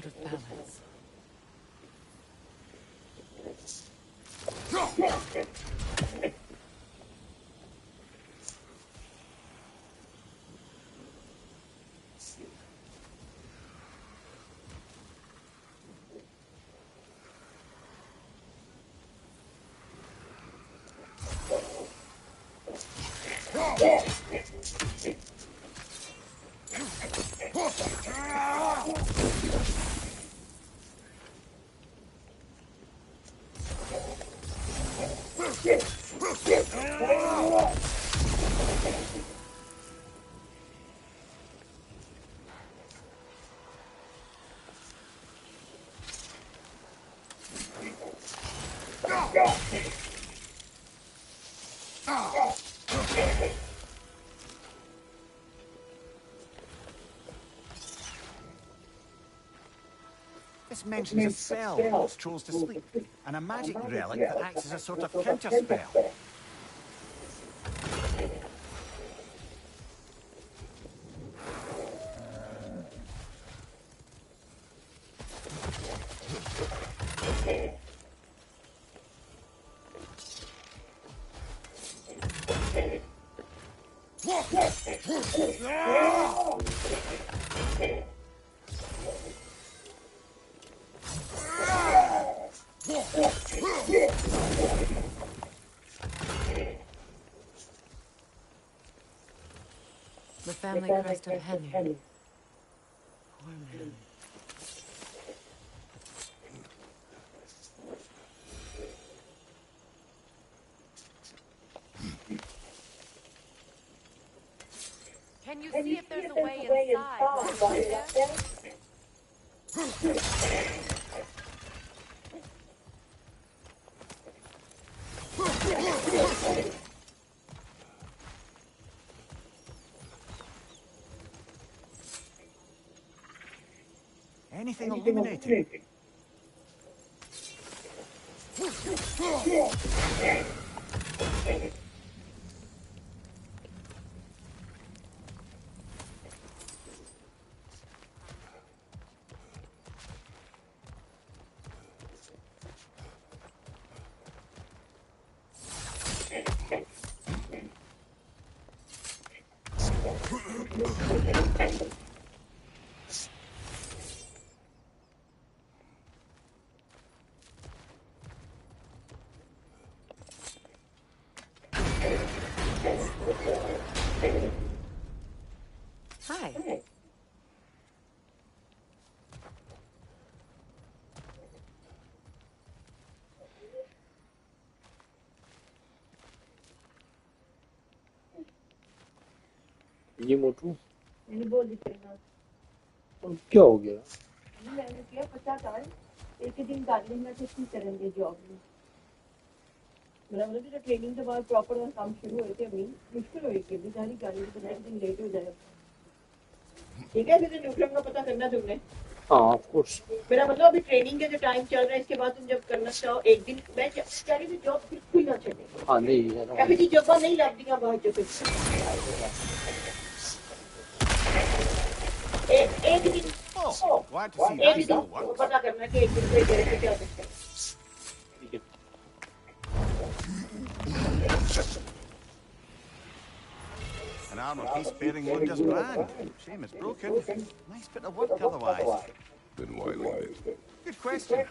out of balance. This mentions a spell that puts trolls to sleep, and a magic relic that acts as a sort of counter-spell. The family crest of Henry. Poor man. Can you see if there's a way inside while you're up there? Anything illuminating? Hi. ये मोटू मैंने बोल दी क्या हो गया मैंने किया पता था एक दिन गार्डनिंग में कितनी करेंगे जॉब में मेरा मतलब जो ट्रेनिंग के बाद प्रॉपर काम शुरू हुए थे अभी मुश्किल हुई कि बेचारी गाड़ी तो नेक्स्ट दिन लेट हो जाए ठीक है फिर न्यूक्लियम का पता करना तुमने हाँ ऑफ कोर्स मेरा मतलब अभी ट्रेनिंग के जो टाइम चल रहा है इसके बाद तुम जब करना चाहो एक दिन मैं बेचारी की जॉब बिल्कुल ना चले हाँ नहीं अभी की जॉब नहीं लगती है बहुत जो एक दिन Glad to see that still works. पता करना कि एक दिन से कैसे क्या सकते हैं An armour piece bearing Lunda's brand. Shame it's broken. Nice bit of work otherwise. Then why leave it? Good question.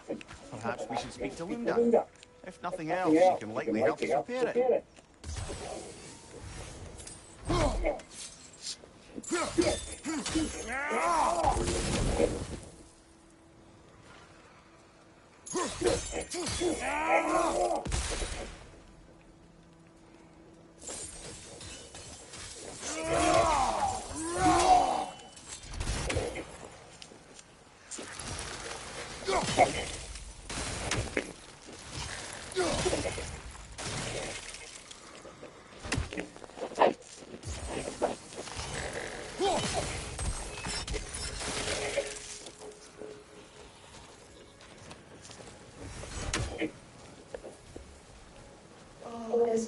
Perhaps we should speak to Lunda. If nothing else, she can likely help us repair it.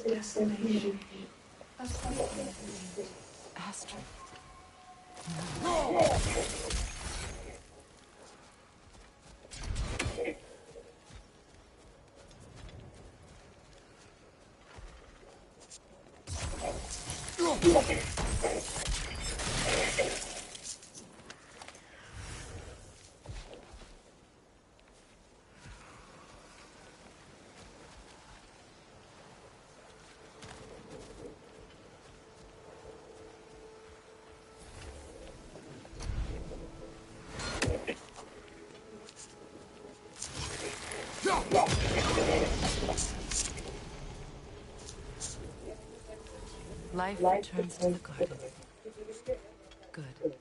Destination. Astrid. Life returns to the garden. Good.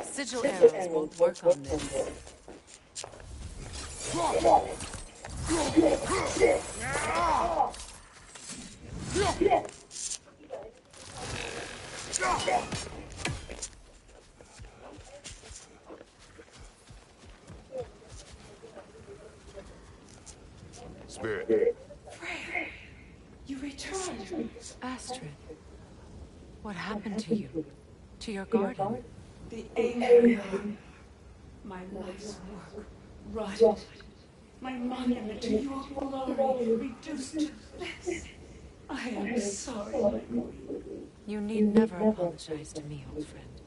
Sigil arrows won't work on this. Spirit. You returned. Astrid, what happened to you? To your garden? The anger, my life's work, rotted. My monument to your glory reduced to this. I am sorry, my queen. You need never apologize to me, old friend.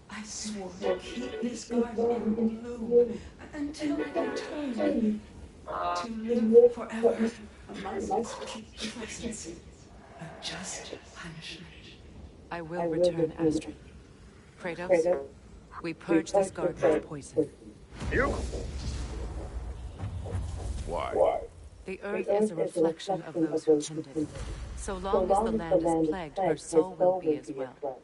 I swore to keep this garden in bloom until I return. To live forever amongst its peak presence. A just punishment. I will return, Astrid. Kratos, we purge this garden of poison. Why? The earth is a reflection of those who tend it. So long as the land is plagued, her soul will be as well.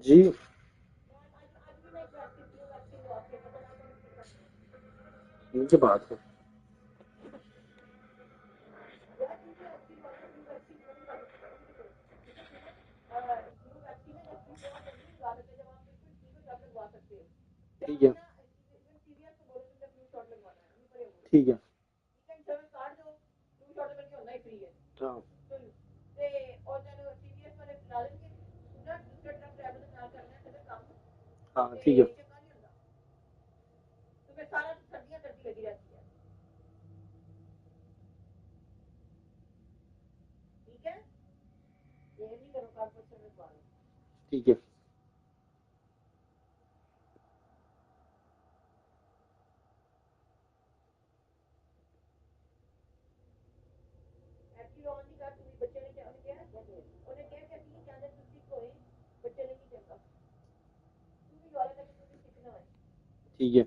जी इनके बात है ठीक है ठीक है हाँ हाँ ठीक है ठीक है ठीक है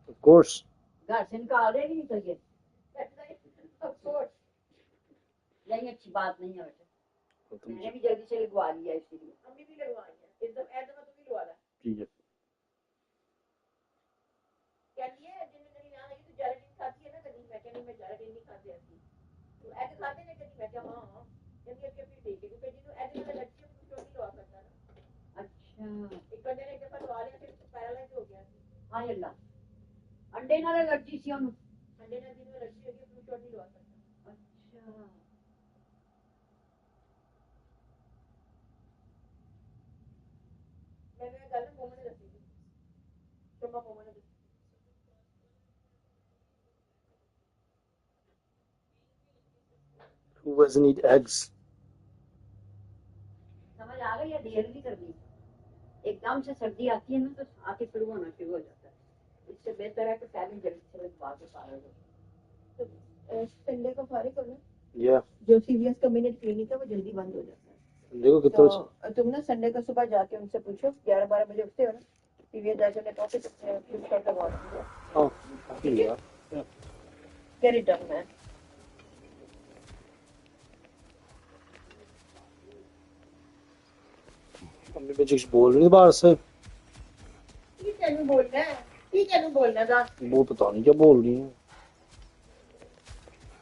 of course घर से निकाल रहे नहीं सके नहीं अच्छी बात नहीं है बेटा मैंने भी जल्दी से लगवा लिया इसलिए अम्मी भी लगवाई है इस दफा तुम भी लगवा ला ठीक है कहती है जिन्हें नहीं ना लगी तो जैलेटिन खाती है ना कभी मैं कहनी मैं जैलेटिन नहीं खाती ऐसी तो एग खाते ने कभी मैं क्या हां कहती है फिर ठीक है क्योंकि जिन्हों एग में एलर्जी है वो नहीं लगा सकता ना अच्छा एक बंदे ने एक दफा लगा लिया फिर पैरालाइज हो गया हाय अल्लाह अंडे नाल एलर्जी सी ਉਹਨੂੰ अंडे नाल जिन्हों एलर्जी होगी फ्रूट शॉट नहीं लगा सकता अच्छा Who doesn't eat eggs? समझ आ गई या देर भी कर दी एकदम से सर्दी आती है ना तो आके शुरू होना शुरू हो जाता है इससे बेहतर है कि पहले जल्दी से लगवा के पार हो तो संडे को फारिग हो ना Yeah. जो सीवीएस कम्युनिटी क्लिनिक है वो जल्दी बंद हो जाता है संडे को कितना बजे? तुम ना संडे को सुबह जाके उनसे पूछो 11-12 बजे उठते हो ना सीवीएस जाके उन्हें कहो कि तुम कर करवा दो Oh, I can do that. Yeah. get it done man mummy मुझे कुछ बोल रही है बाहर से ठीक है बोलना है था वो पता नहीं क्या बोल रही है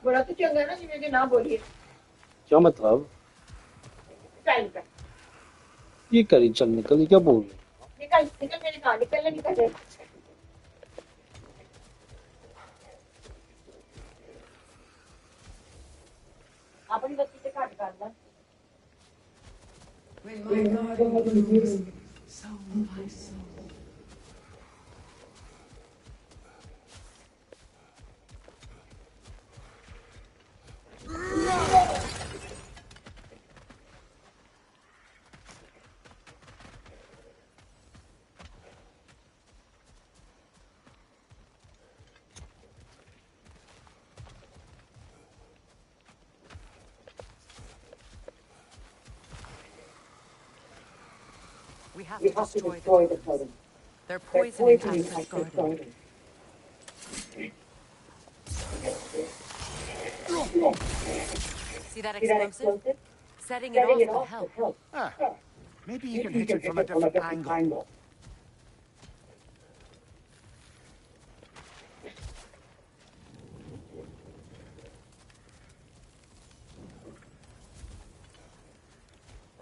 बड़ा तो चंगा ना जिन्हें कि ना बोलिए क्या मतलब टाइम का ये करी चल निकल क्या बोल रही है निकल मेरे कहा निकल अपनी बच्ची से घट करना When my garden blooms, so will my soul. We have to destroy the totems. They're poisoning Astra's garden. See that explosive? Setting it off will help. Ah, maybe you can hit it from a different angle.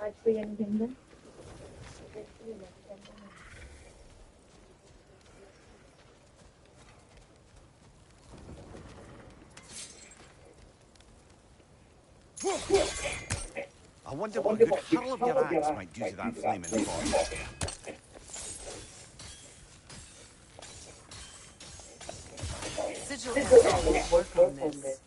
आज कोई अनबंधन I wonder what good hurl of your axe might do to that flaming forest. Sigil will work on this.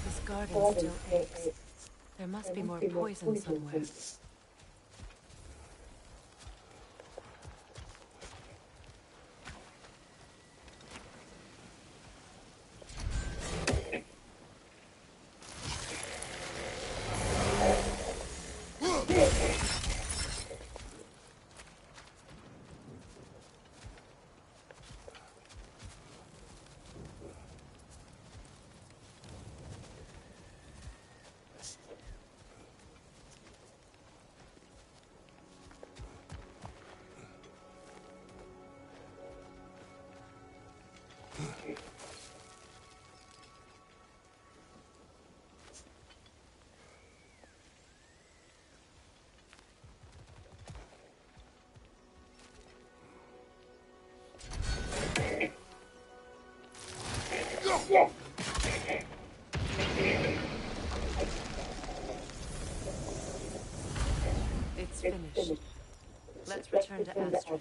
This garden still aches. There must be more poison somewhere. It's finished. Let's return to Astra.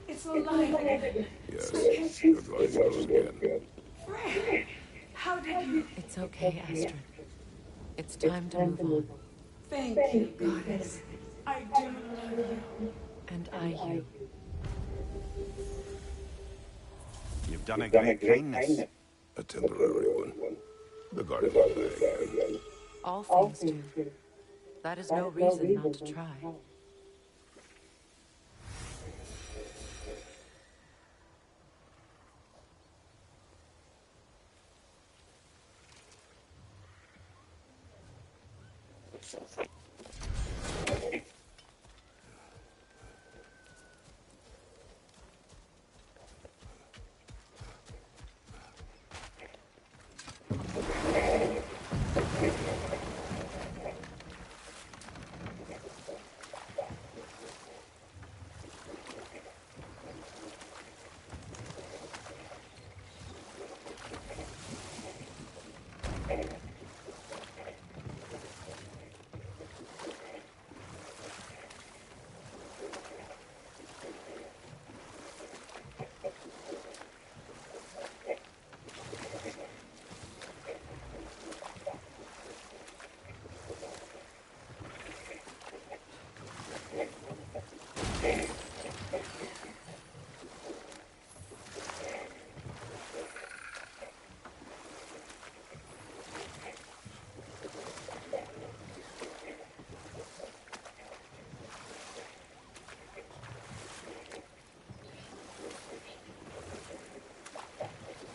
It's alive. Yes, good life goes again. Fred, how did you... It's okay, Astrid. It's time to move on. Thank you, goddess. I do love you. And I you. You've done a great kindness. A temporary one. The garden will pay. All things do. That is no reason not to try.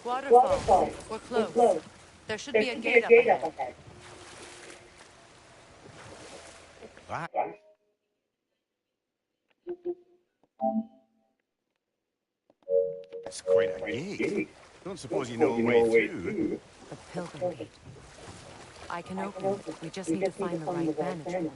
Waterfall. We're close. There should be a gate up ahead. That it's quite a gate. Don't suppose you know a way through? The pilgrim gate. I can open it. We just need to find the right vantage point.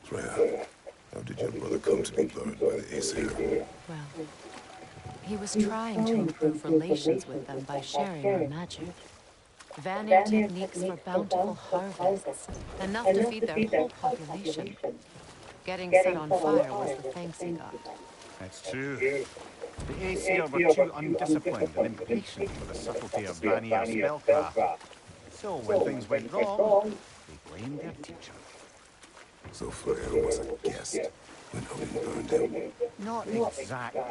Freya, how did your brother come to be buried by the Aesir? Well, he was trying to improve relations with them by sharing our magic. Vanning techniques for bountiful harvests, enough to feed their whole population. Getting set on fire was the thanks he got. It's true. The Aesir were too undisciplined and impatient for the subtlety of Vanir spellcraft. So when things went wrong, they blamed their teacher. So Freya was a guest when Odin burned him. Not exactly.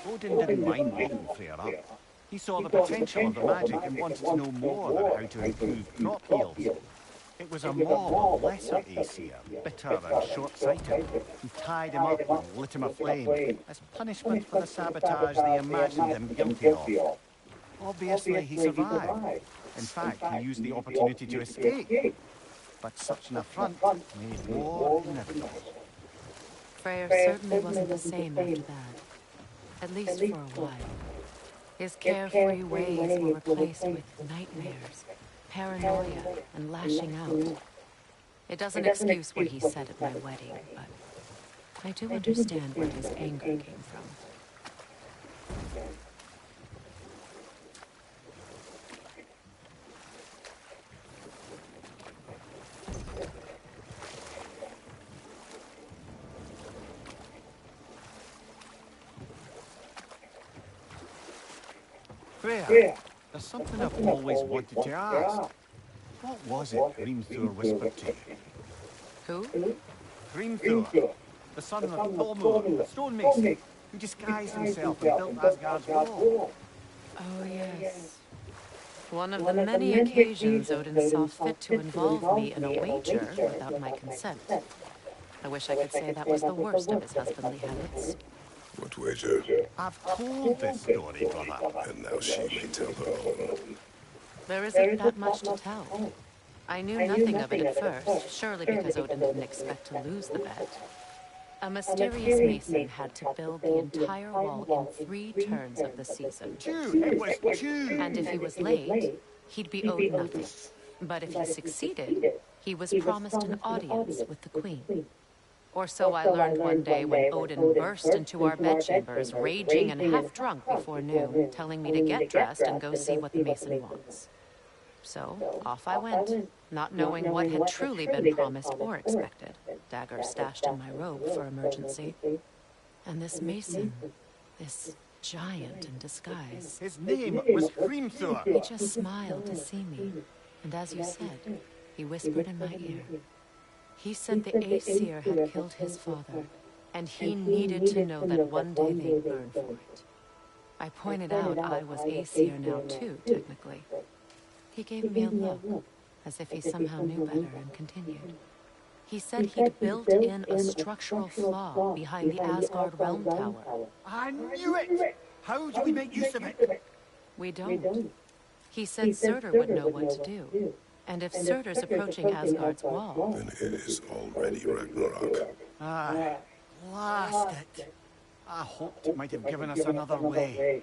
Odin didn't mind waking Freya up. He saw the potential of the magic and wanted to know more than how to improve crop yields. It was a mob of lesser Aesir, bitter and short-sighted, who tied him up and lit him aflame as punishment for the sabotage they imagined him guilty of. Obviously, he survived. In fact, he used the opportunity to escape. But such an affront made war inevitable. Freyr certainly wasn't the same after that. At least for a while. His carefree ways were replaced with nightmares, paranoia, and lashing out. It doesn't excuse what he said at my wedding, but I do understand where his anger came from. Freya, there's something I've always wanted to ask. What was it Hrimthur whispered to you? Who? Hrimthur, the son of Thormur, the stonemason, who disguised himself and built Asgard's wall. Oh, yes. One of the many occasions Odin saw fit to involve me in a wager without my consent. I wish I could say that was the worst of his husbandly habits. What wager? I've told this story, brother. And now she may tell her own. There isn't that much to tell. I knew nothing of it at first, surely because Odin didn't expect to lose the bet. A mysterious mason had to build the entire wall in 3 turns of the season. It was 2! And if he was late, he'd be owed nothing. But if he succeeded, he was promised an audience with the queen. Or so I learned one day when Odin burst into our bedchambers, raging and half-drunk before noon, telling me to get dressed and go see what the mason wants. So, off I went, not knowing what had truly been promised or expected. Dagger stashed in my robe for emergency. And this mason, this giant in disguise. His name was Hrimthur. He just smiled to see me. And as you said, he whispered in my ear. He said the Aesir had killed his father, and he needed to know that one day they'd burn for it. I pointed out I was Aesir now too, technically. He gave me a look, as if he somehow knew better, and continued. He said he'd built in a structural flaw behind the Asgard realm tower. I knew it! How do we make use of it? We don't. He said Surtur would know what to do. And if Surtur's approaching Asgard's wall... Then it is already Ragnarok. Ah, blast it. I hoped it might have given us another way.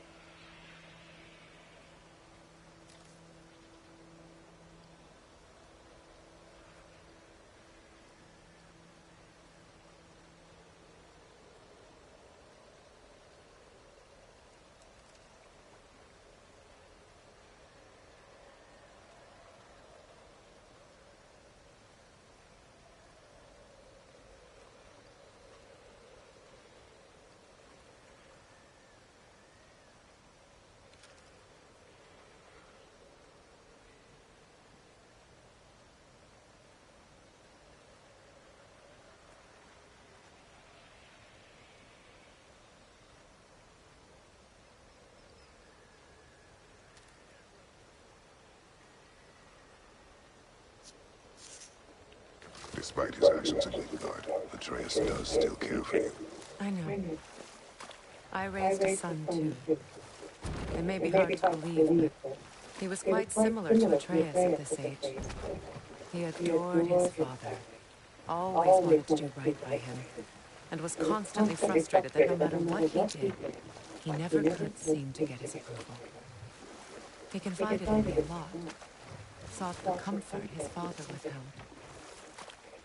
Despite his actions in Midgard, Atreus does still care for you. I know. I raised a son, too. It may be hard to believe, but he was quite similar to Atreus at this age. He adored his father, always wanted to do right by him, and was constantly frustrated that no matter what he did, he never could seem to get his approval. He confided in me a lot, sought the comfort his father withheld.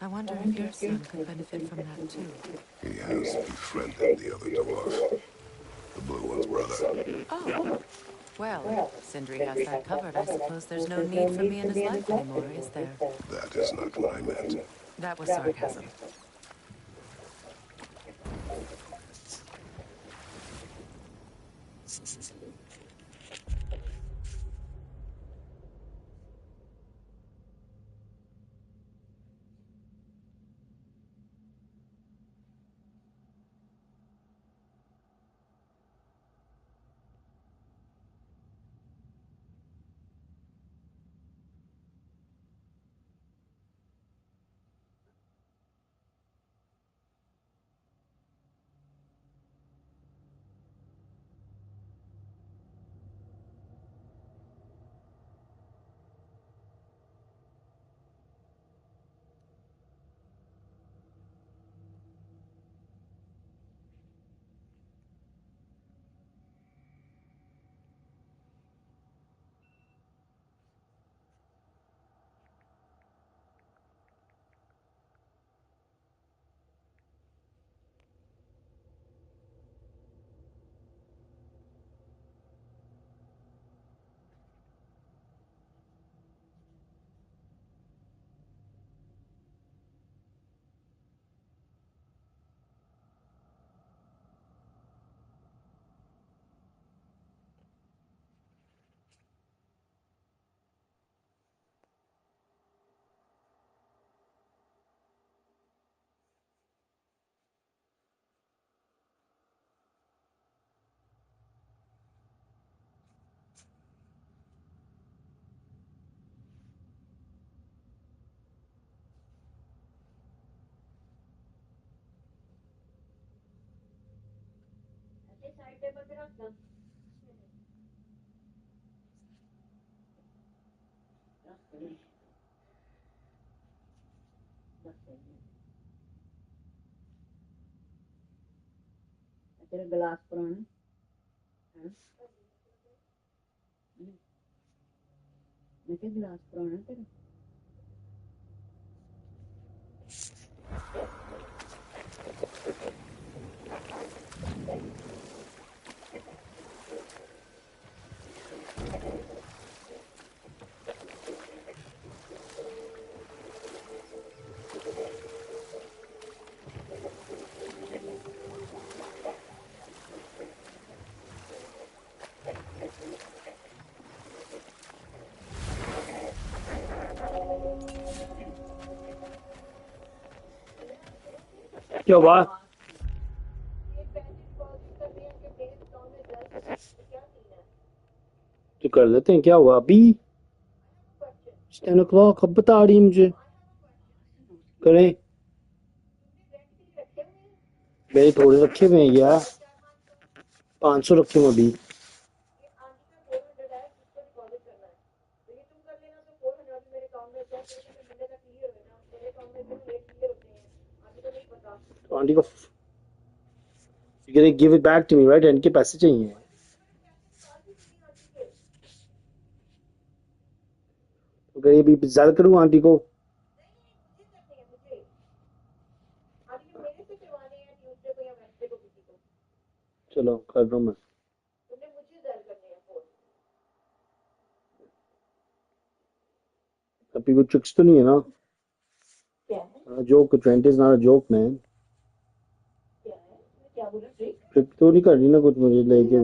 I wonder if your son could benefit from that, too. He has befriended the other dwarf, the blue one's brother. Oh. Well, Sindri has that covered. I suppose there's no need for me in his life anymore, is there? That is not what I meant. That was sarcasm. तेरा गिलास पुराना है मैं क्या गिलास पुराना तेरा क्या हुआ तो कर लेते हैं क्या हुआ अभी 10 o'clock अब बता रही मुझे करें मेरे थोड़े रखे हुए हैं यार 500 रखे हुए अभी आंटी को give it back to me right इनके पैसे चाहिए तो अगर ये भी ज्यादा करूँ आंटी को चलो कर रहा हूँ मैं अभी कुछ ट्रिक्स तो नहीं है ना joke trend is not a joke man trick तो नहीं करनी ना कुछ मुझे लेके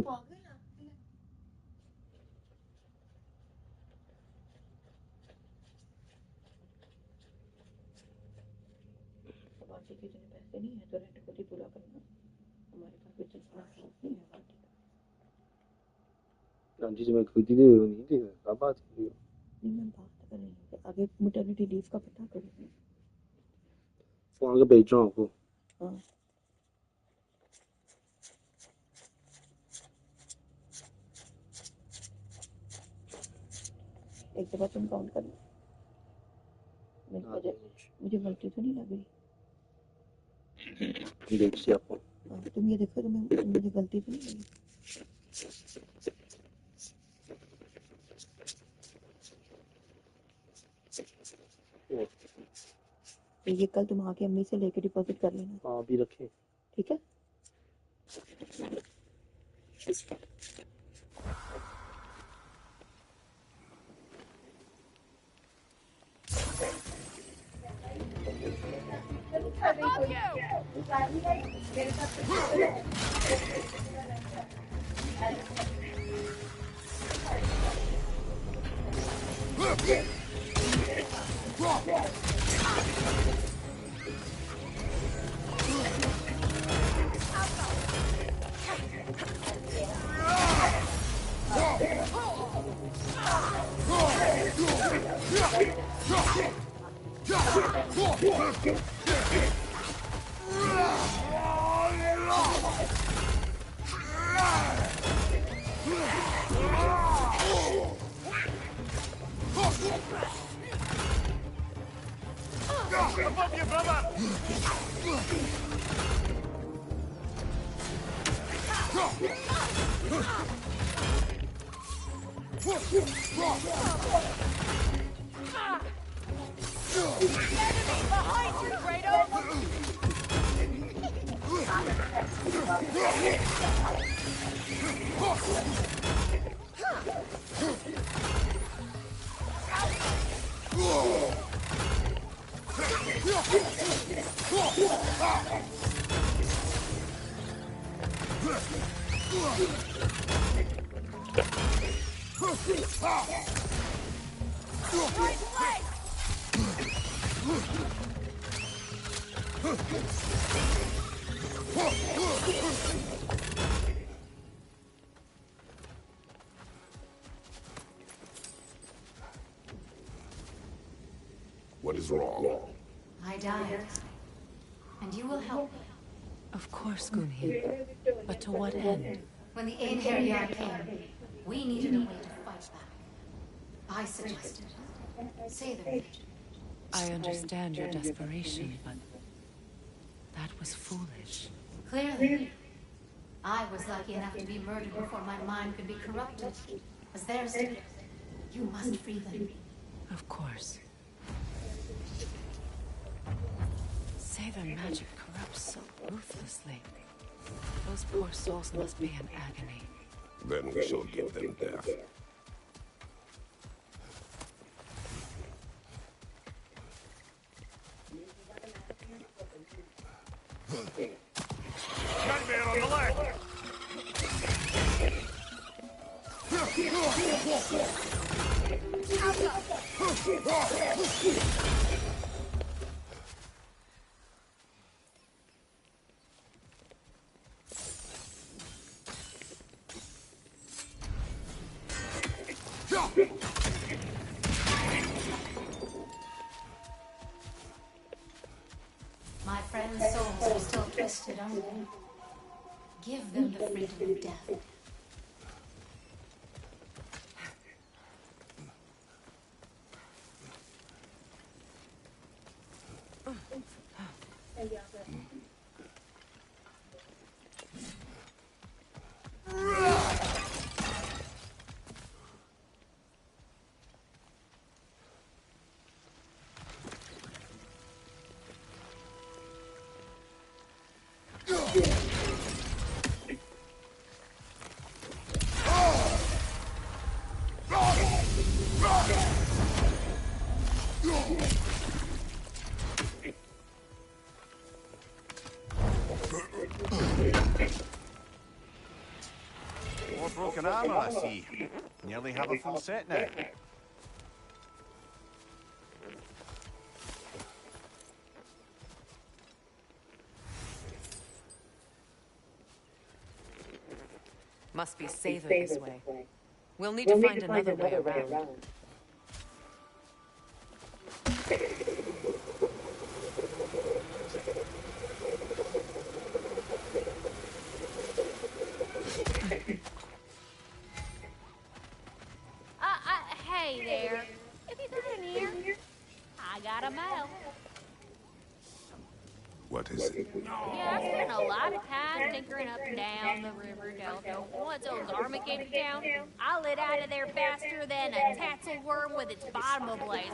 आंटी से मैं खुद ही दे नहीं दे क्या बात कर रही हो मैं बात कर रही हूँ आगे मैटरनिटी लीव का पता करो फोन का भेज रहा हूँ आपको हाँ एक दफा तुम काउंट कर लो मुझे गलती तो नहीं लग रही देखिए आपको तुम ये देखो तुम्हें मुझे गलती तो नहीं लगी तो ये कल तुम आके अम्मी से लेके डिपॉजिट कर लेना हाँ अभी रखे ठीक है Above you, brother! Enemy behind you, Kratos! Right leg! What is wrong? I died. And you will help me. Of course, Gunhil. But to what end? When the Einherjar came, we needed a way to fight back. I suggested. Say the region. I understand your desperation, but that was foolish. Clearly. I was lucky enough to be murdered before my mind could be corrupted. As theirs did. You must free them. Of course. Say their magic corrupts so ruthlessly. Those poor souls must be in agony. Then we shall give them death. Nightmare on the left! My friend's souls are still twisted twisted, aren't they? Give them the freedom of death. More broken armor, I see. Nearly have a full set now. Must be safer this way. We'll need to find another way around. Hey there. Have you got an ear? I got a mouth. What is it? Yeah, I spent a lot of time tinkering up and down the river Delta. Once those Armageddon down, I lit out of there faster than a tassel worm with its bottom ablaze.